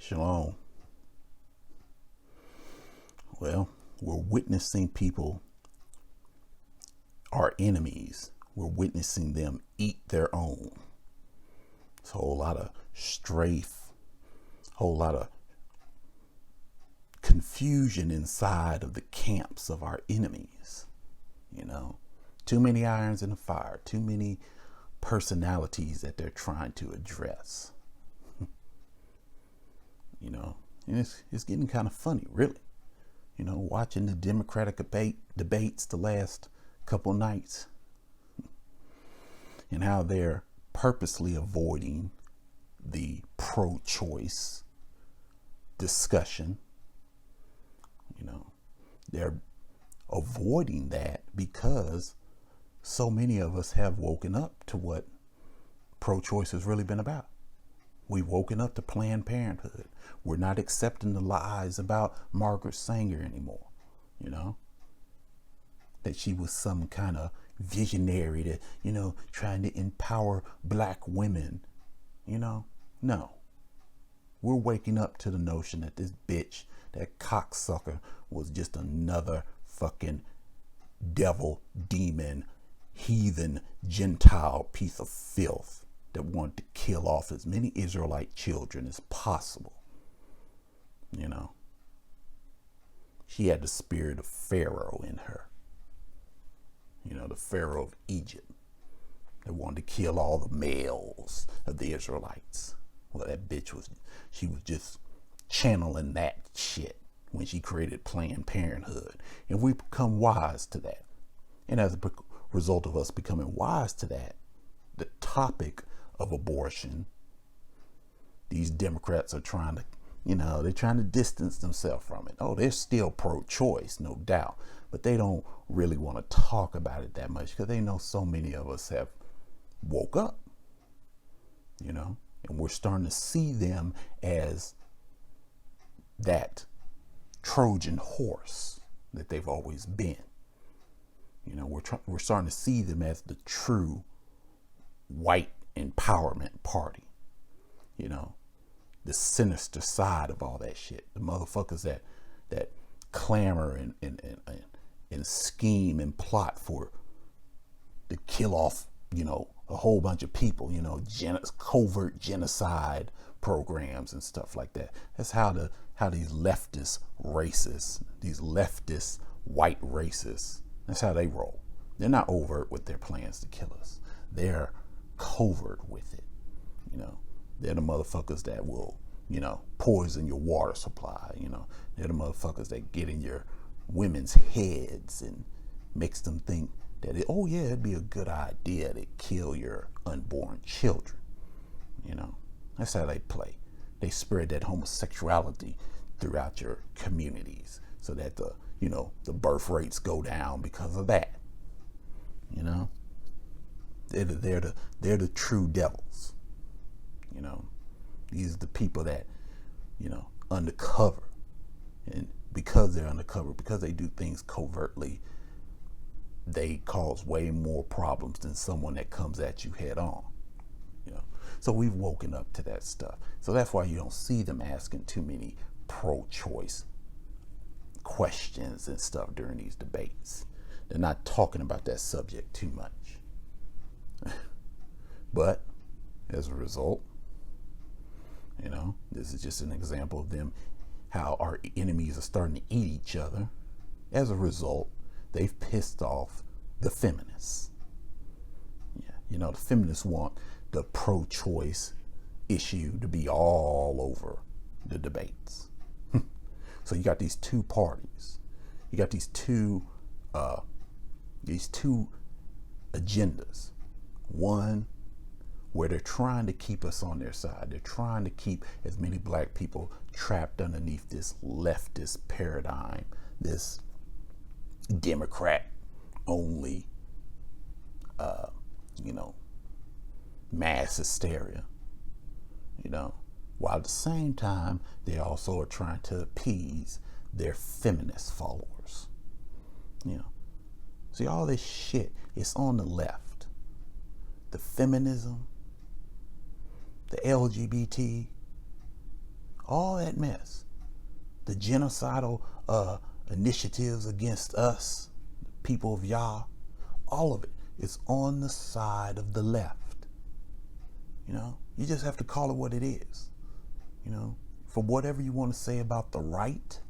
Shalom. Well, we're witnessing people, our enemies, we're witnessing them eat their own. It's a whole lot of strafe, whole lot of confusion inside of the camps of our enemies. Too many irons in the fire, too many personalities that they're trying to address. And it's getting kind of funny, really. Watching the Democratic debates the last couple nights and how they're purposely avoiding the pro-choice discussion. They're avoiding that because so many of us have woken up to what pro-choice has really been about. We've woken up to Planned Parenthood. We're not accepting the lies about Margaret Sanger anymore. That she was some kind of visionary that, trying to empower black women. No. We're waking up to the notion that this bitch, that cocksucker, was just another fucking devil, demon, heathen, Gentile piece of filth that wanted to kill off as many Israelite children as possible. She had the spirit of Pharaoh in her. The Pharaoh of Egypt that wanted to kill all the males of the Israelites. Well, that bitch she was just channeling that shit when she created Planned Parenthood. And we become wise to that. And as a result of us becoming wise to that, the topic of abortion, these Democrats are trying to, they're trying to distance themselves from it. Oh, they're still pro-choice, no doubt, but they don't really want to talk about it that much because they know so many of us have woke up, and we're starting to see them as that Trojan horse that they've always been. We're starting to see them as the true white empowerment party. The sinister side of all that shit. The motherfuckers that clamor and scheme and plot to kill off, a whole bunch of people, covert genocide programs and stuff like that. That's how these leftist racists, these leftist white racists, that's how they roll. They're not overt with their plans to kill us. They're covert with it. They're the motherfuckers that will, poison your water supply. They're the motherfuckers that get in your women's heads and makes them think that, it'd be a good idea to kill your unborn children. That's how they play. They spread that homosexuality throughout your communities so that the birth rates go down because of that. They're the true devils. These are the people that, undercover. And because they're undercover, because they do things covertly, they cause way more problems than someone that comes at you head on. So we've woken up to that stuff. So that's why you don't see them asking too many pro-choice questions and stuff during these debates. They're not talking about that subject too much. But as a result, this is just an example of them, how our enemies are starting to eat each other. As a result, they've pissed off the feminists. The feminists want the pro-choice issue to be all over the debates. So you got these two parties. You got these two agendas. One, where they're trying to keep us on their side. They're trying to keep as many black people trapped underneath this leftist paradigm, this Democrat only, mass hysteria, while at the same time, they also are trying to appease their feminist followers. See, all this shit is on the left. The feminism, the LGBT, all that mess, the genocidal initiatives against us, people of Yah, all of it is on the side of the left. You know, you just have to call it what it is. You know, for whatever you want to say about the right,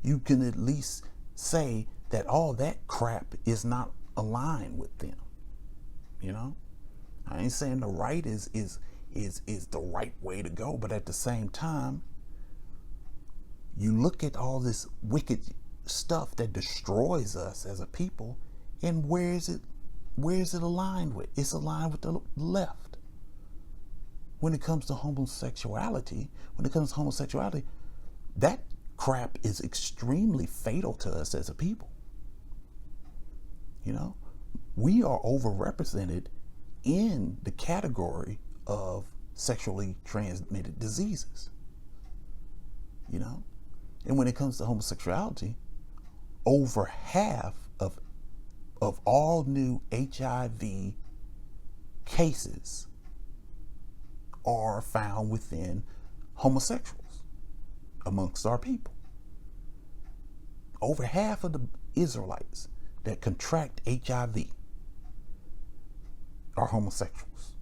you can at least say that all that crap is not aligned with them. You know, I ain't saying the right is the right way to go, but at the same time, you look at all this wicked stuff that destroys us as a people, and where is it aligned with? It's aligned with the left. When it comes to homosexuality, that crap is extremely fatal to us as a people. You know, we are overrepresented in the category of sexually transmitted diseases. You know, and when it comes to homosexuality, over half of all new HIV cases are found within homosexuals amongst our people. Over half of the Israelites that contract HIV are homosexuals.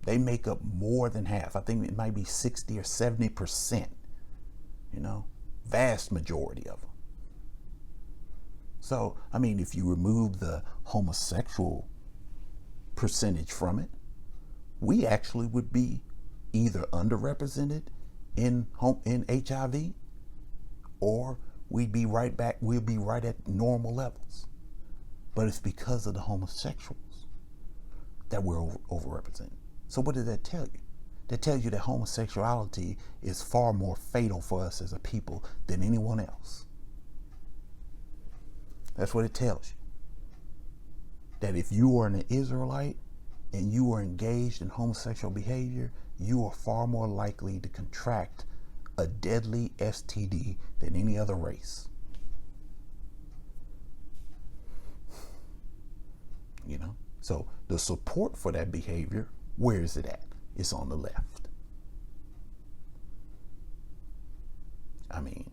They make up more than half. I think it might be 60 or 70%, you know, vast majority of them. So, I mean, if you remove the homosexual percentage from it, we actually would be either underrepresented in HIV, or we'll be right at normal levels. But it's because of the homosexuals that we're overrepresented. So what does that tell you? That tells you that homosexuality is far more fatal for us as a people than anyone else. That's what it tells you. That if you are an Israelite and you are engaged in homosexual behavior, you are far more likely to contract a deadly STD than any other race. You know? So the support for that behavior, where is it at? It's on the left. I mean,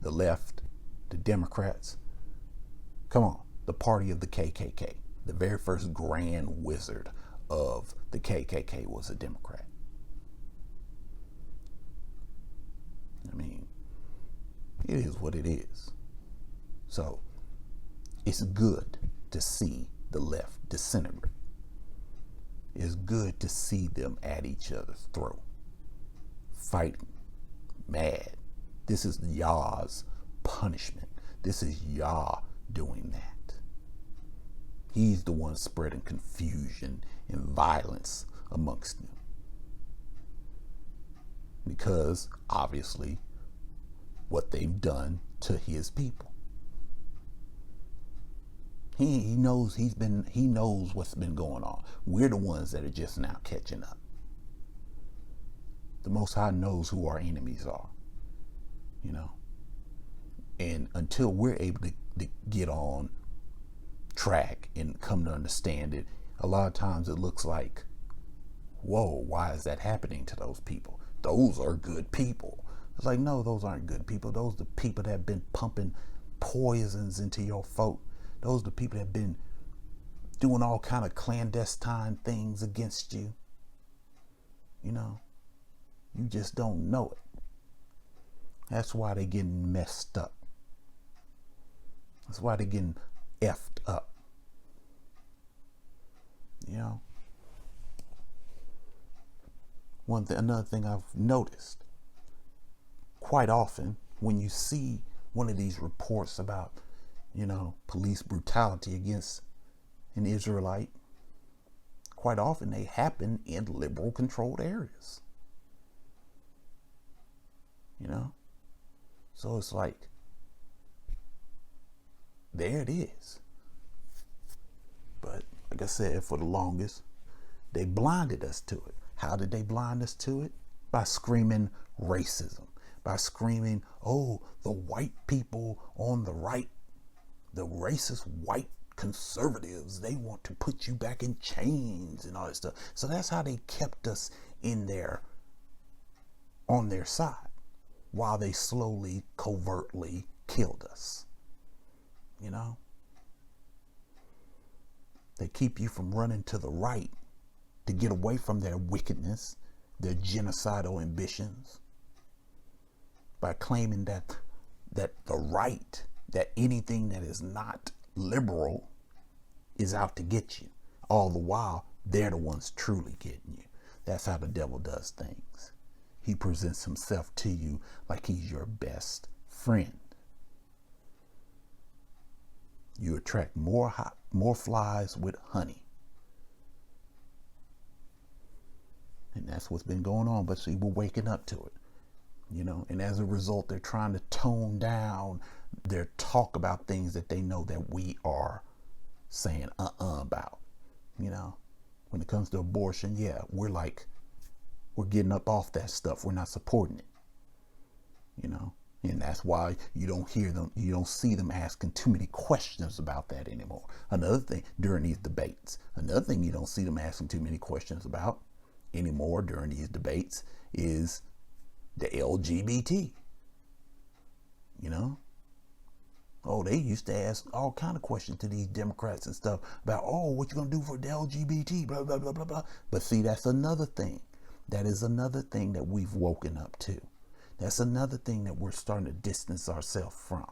the left, the Democrats, come on, the party of the KKK. The very first grand wizard of the KKK was a Democrat. I mean, it is what it is. So it's good to see the left disintegrate. It's good to see them at each other's throat, fighting, mad. This is Yah's punishment. This is Yah doing that. He's the one spreading confusion and violence amongst them. Because obviously what they've done to his people. He knows what's been going on. We're the ones that are just now catching up. The Most High knows who our enemies are, you know. And until we're able to get on track and come to understand it, a lot of times it looks like, whoa, why is that happening to those people? Those are good people. It's like, no, those aren't good people. Those are the people that have been pumping poisons into your folk. Those are the people that have been doing all kind of clandestine things against you. You know, you just don't know it. That's why they're getting messed up. That's why they're getting effed up. You know, another thing I've noticed quite often when you see one of these reports about, you know, police brutality against an Israelite, quite often they happen in liberal controlled areas. You know? So it's like, there it is. But like I said, for the longest, they blinded us to it. How did they blind us to it? By screaming racism. By screaming, oh, the white people on the right, the racist white conservatives, they want to put you back in chains and all that stuff. So that's how they kept us on their side, while they slowly, covertly killed us. You know? They keep you from running to the right to get away from their wickedness, their genocidal ambitions, by claiming that the right, that anything that is not liberal is out to get you. All the while, they're the ones truly getting you. That's how the devil does things. He presents himself to you like he's your best friend. You attract more flies with honey. And that's what's been going on. But see, we're waking up to it. You know, and as a result, they're trying to tone down their talk about things that they know that we are saying about. You know, when it comes to abortion, yeah, we're getting up off that stuff. We're not supporting it. You know, and that's why you don't see them asking too many questions about that anymore. Another thing during these debates, you don't see them asking too many questions about anymore during these debates is the LGBT. You know? Oh, they used to ask all kind of questions to these Democrats and stuff about, oh, what you gonna do for the LGBT, blah, blah, blah, blah, blah. But see, that's another thing. That is another thing that we've woken up to. That's another thing that we're starting to distance ourselves from.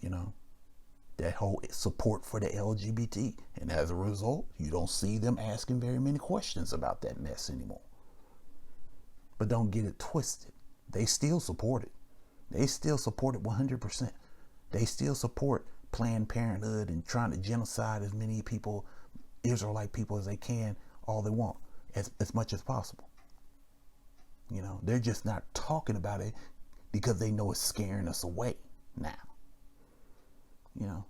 You know? That whole support for the LGBT. And as a result, you don't see them asking very many questions about that mess anymore. But don't get it twisted. They still support it. They still support it 100%. They still support Planned Parenthood and trying to genocide as many people, Israelite people, as they can, all they want, as much as possible. You know, they're just not talking about it because they know it's scaring us away now. You know,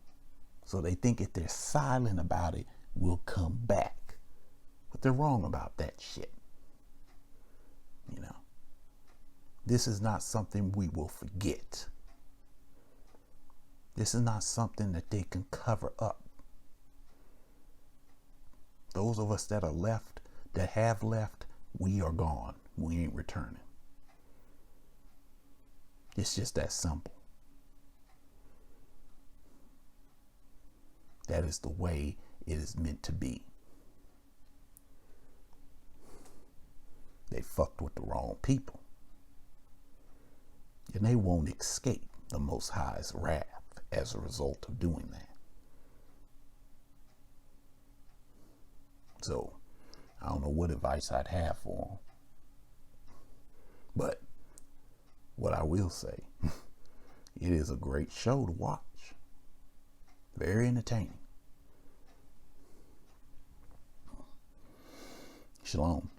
so they think if they're silent about it, we'll come back. But they're wrong about that shit. You know, this is not something we will forget. This is not something that they can cover up. Those of us that are left, that have left, we are gone. We ain't returning. It's just that simple. That is the way it is meant to be. They fucked with the wrong people. And they won't escape the Most High's wrath as a result of doing that. So, I don't know what advice I'd have for them. But, what I will say, it is a great show to watch. Very entertaining. Shalom.